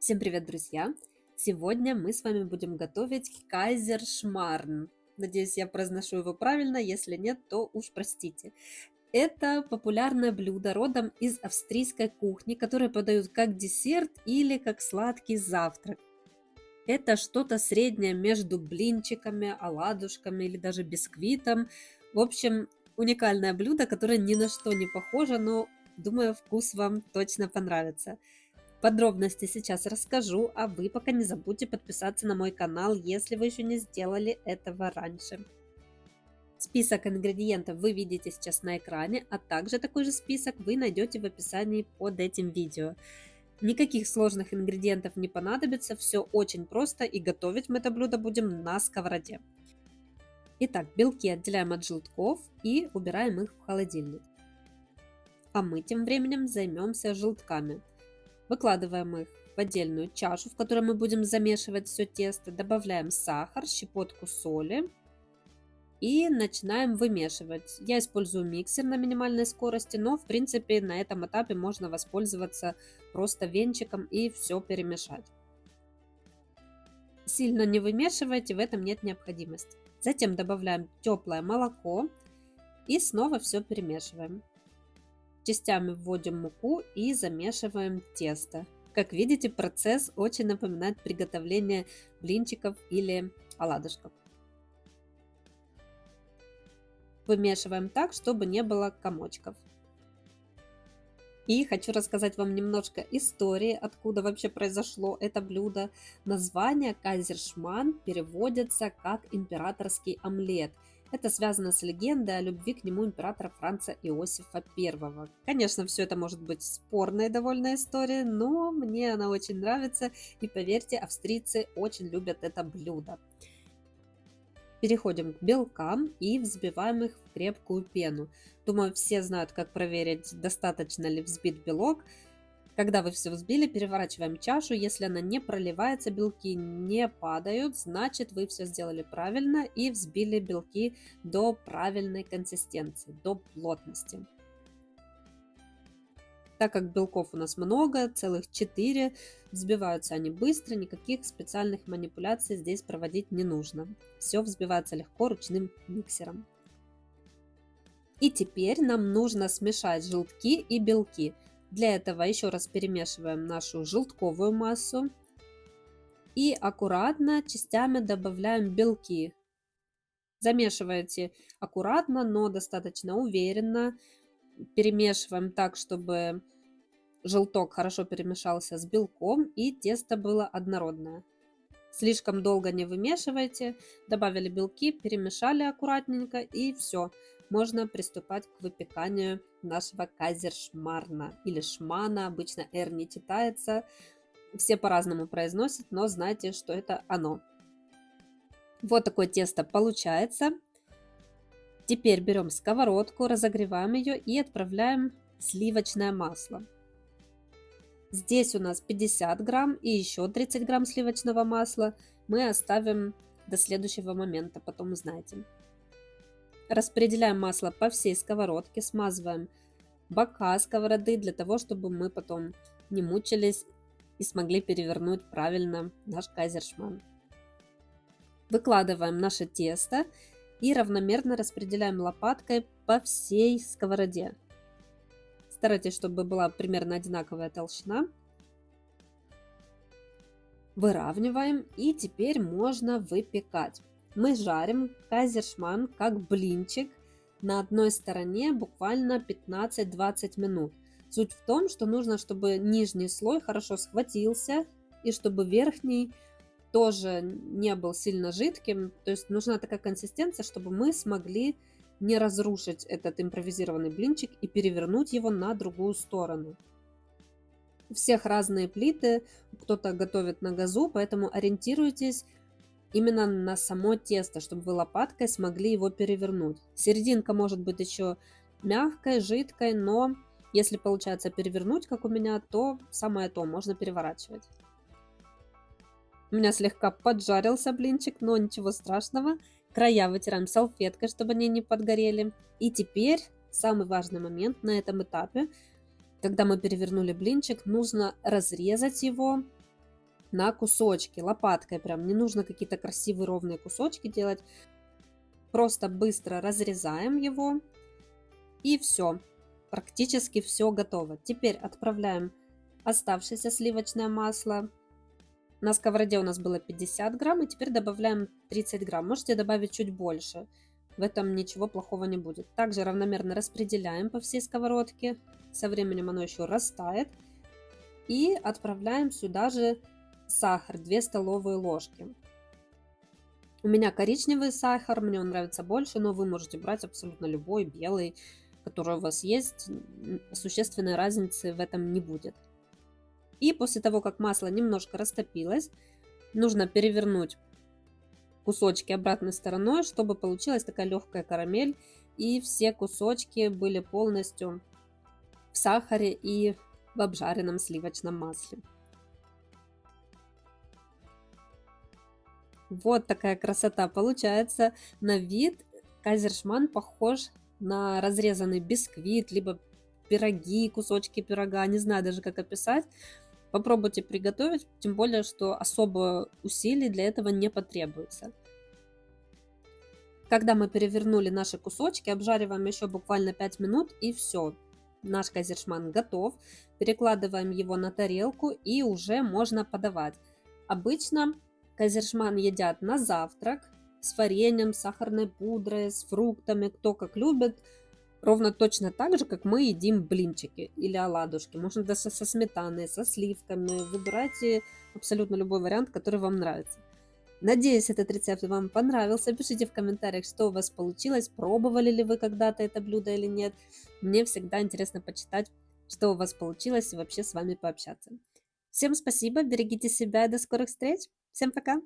Всем привет, друзья! Сегодня мы с вами будем готовить кайзершмарн. Надеюсь, я произношу его правильно, если нет, то уж простите. Это популярное блюдо родом из австрийской кухни, которое подают как десерт или как сладкий завтрак. Это что-то среднее между блинчиками, оладушками или даже бисквитом. В общем, уникальное блюдо, которое ни на что не похоже, но, думаю, вкус вам точно понравится. Подробности сейчас расскажу, а вы пока не забудьте подписаться на мой канал, если вы еще не сделали этого раньше. Список ингредиентов вы видите сейчас на экране, а также такой же список вы найдете в описании под этим видео. Никаких сложных ингредиентов не понадобится, все очень просто, и готовить мы это блюдо будем на сковороде. Итак, белки отделяем от желтков и убираем их в холодильник. А мы тем временем займемся желтками. Выкладываем их в отдельную чашу, в которой мы будем замешивать все тесто. Добавляем сахар, щепотку соли и начинаем вымешивать. Я использую миксер на минимальной скорости, но в принципе на этом этапе можно воспользоваться просто венчиком и все перемешать. Сильно не вымешивайте, в этом нет необходимости. Затем добавляем теплое молоко и снова все перемешиваем. Частями вводим муку и замешиваем тесто. Как видите, процесс очень напоминает приготовление блинчиков или оладушков. Вымешиваем так, чтобы не было комочков. И хочу рассказать вам немножко истории, откуда вообще произошло это блюдо. Название кайзершмарн переводится как императорский омлет. Это связано с легендой о любви к нему императора Франца Иосифа I. Конечно, все это может быть спорной довольно историей, но мне она очень нравится, и поверьте, австрийцы очень любят это блюдо. Переходим к белкам и взбиваем их в крепкую пену. Думаю, все знают, как проверить, достаточно ли взбит белок. Когда вы все взбили, переворачиваем чашу. Если она не проливается, белки не падают, значит вы все сделали правильно и взбили белки до правильной консистенции, до плотности. Так как белков у нас много, целых 4, взбиваются они быстро, никаких специальных манипуляций здесь проводить не нужно. Все взбивается легко ручным миксером. И теперь нам нужно смешать желтки и белки. Для этого еще раз перемешиваем нашу желтковую массу и аккуратно частями добавляем белки. Замешивайте аккуратно, но достаточно уверенно. Перемешиваем так, чтобы желток хорошо перемешался с белком и тесто было однородное. Слишком долго не вымешивайте. Добавили белки, перемешали аккуратненько и все. Можно приступать к выпеканию нашего кайзершмарна или шмана. Обычно «р» не читается. Все по-разному произносят, но знайте, что это оно. Вот такое тесто получается. Теперь берем сковородку, разогреваем ее и отправляем сливочное масло. Здесь у нас 50 грамм и еще 30 грамм сливочного масла мы оставим до следующего момента, потом узнаете. Распределяем масло по всей сковородке, смазываем бока сковороды для того, чтобы мы потом не мучились и смогли перевернуть правильно наш кайзершмарн. Выкладываем наше тесто и равномерно распределяем лопаткой по всей сковороде. Старайтесь, чтобы была примерно одинаковая толщина. Выравниваем и теперь можно выпекать. Мы жарим кайзершмарн как блинчик на одной стороне буквально 15-20 минут. Суть в том, что нужно, чтобы нижний слой хорошо схватился и чтобы верхний тоже не был сильно жидким. То есть нужна такая консистенция, чтобы мы смогли не разрушить этот импровизированный блинчик и перевернуть его на другую сторону. У всех разные плиты, кто-то готовит на газу, поэтому ориентируйтесь именно на само тесто, чтобы вы лопаткой смогли его перевернуть. Серединка может быть еще мягкой, жидкой, но если получается перевернуть, как у меня, то самое то, можно переворачивать. У меня слегка поджарился блинчик, но ничего страшного. Края вытираем салфеткой, чтобы они не подгорели. И теперь самый важный момент на этом этапе. Когда мы перевернули блинчик, нужно разрезать его на кусочки, лопаткой прям. Не нужно какие-то красивые ровные кусочки делать. Просто быстро разрезаем его, и все. Практически все готово. Теперь отправляем оставшееся сливочное масло. На сковороде у нас было 50 грамм, и теперь добавляем 30 грамм. Можете добавить чуть больше. В этом ничего плохого не будет. Также равномерно распределяем по всей сковородке. Со временем оно еще растает. И отправляем сюда же сахар, 2 столовые ложки. У меня коричневый сахар, мне он нравится больше, но вы можете брать абсолютно любой, белый, который у вас есть. Существенной разницы в этом не будет. И после того, как масло немножко растопилось, нужно перевернуть кусочки обратной стороной, чтобы получилась такая легкая карамель, и все кусочки были полностью в сахаре и в обжаренном сливочном масле. Вот такая красота получается. На вид кайзершман похож на разрезанный бисквит, либо пироги, кусочки пирога, не знаю даже как описать. Попробуйте приготовить, тем более, что особо усилий для этого не потребуется. Когда мы перевернули наши кусочки, обжариваем еще буквально 5 минут, и все. Наш кайзершман готов. Перекладываем его на тарелку, и уже можно подавать. Обычно кайзершман едят на завтрак с вареньем, с сахарной пудрой, с фруктами, кто как любит. Ровно точно так же, как мы едим блинчики или оладушки. Можно даже со сметаной, со сливками. Выбирайте абсолютно любой вариант, который вам нравится. Надеюсь, этот рецепт вам понравился. Пишите в комментариях, что у вас получилось, пробовали ли вы когда-то это блюдо или нет. Мне всегда интересно почитать, что у вас получилось и вообще с вами пообщаться. Всем спасибо, берегите себя и до скорых встреч. Всем пока!